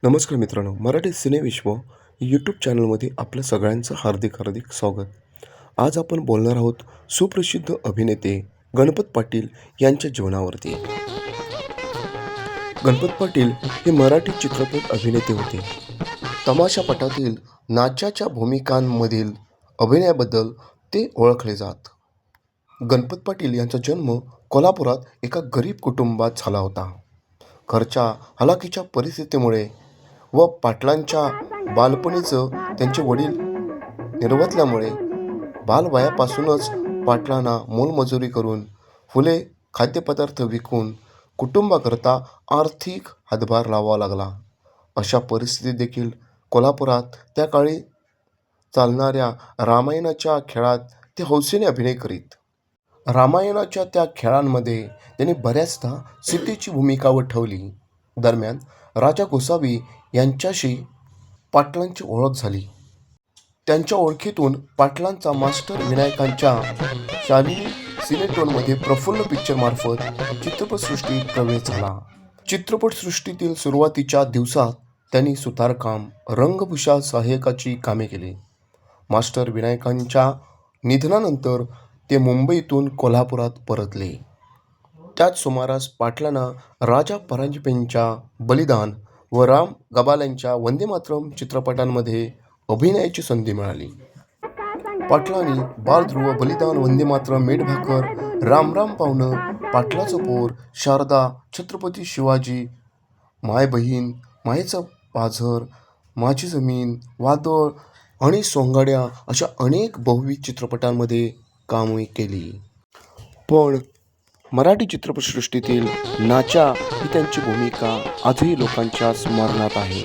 नमस्कार मित्रांनो, मराठी सिनेविश्व यूट्यूब चॅनलमध्ये आपल्या सगळ्यांचं हार्दिक हार्दिक स्वागत. आज आपण बोलणार आहोत सुप्रसिद्ध अभिनेते गणपत पाटील यांच्या जीवनावरती. गणपत पाटील हे मराठी चित्रपट अभिनेते होते. तमाशापटातील नाचाच्या भूमिकांमधील अभिनयाबद्दल ते ओळखले जात. गणपत पाटील यांचा जन्म कोल्हापुरात एका गरीब कुटुंबात झाला होता. घरच्या हलाखीच्या परिस्थितीमुळे व पाटलांच्या बालपणीचं त्यांचे वडील निर्वतल्यामुळे बालवयापासूनच पाटलांना मोलमजुरी करून फुले खाद्यपदार्थ विकून कुटुंबाकरता आर्थिक हातभार लावावा लागला. अशा परिस्थितीत देखील कोल्हापुरात त्या काळी चालणाऱ्या रामायणाच्या खेळात ते हौसेने अभिनय करीत. रामायणाच्या त्या खेळांमध्ये त्यांनी बऱ्याचदा सीतेची भूमिका वठवली. दरम्यान राजा गोसावी यांच्याशी पाटलांची ओळख झाली. त्यांच्या ओळखीतून पाटलांचा मास्टर विनायकांच्या शालिनी सिनेटोनमध्ये प्रफुल्ल पिक्चरमार्फत चित्रपटसृष्टीत प्रवेश झाला. चित्रपटसृष्टीतील सुरुवातीच्या दिवसात त्यांनी सुतारकाम, रंगभूषा सहाय्यकाची कामे केली. मास्टर विनायकांच्या निधनानंतर ते मुंबईतून कोल्हापुरात परतले. त्याच सुमारास पाटलांना राजा परांजपेंच्या बलिदान व राम गबाल्यांच्या वंदे मातरम चित्रपटांमध्ये अभिनयाची संधी मिळाली. पाटलांनी बालध्रुव, बलिदान, वंदे मातरम, मेढभाकर, राम राम पाहुणं, पाटलाचं पोर, शारदा, छत्रपती शिवाजी, माय बहीण, मायेचं पाझर, माझी जमीन, वादळ आणि सोंगाड्या अशा अनेक बहुविध चित्रपटांमध्ये कामे केली. पण मराठी चित्रपटसृष्टीतील नाचा ही त्यांची भूमिका आजही लोकांच्या स्मरणात आहे.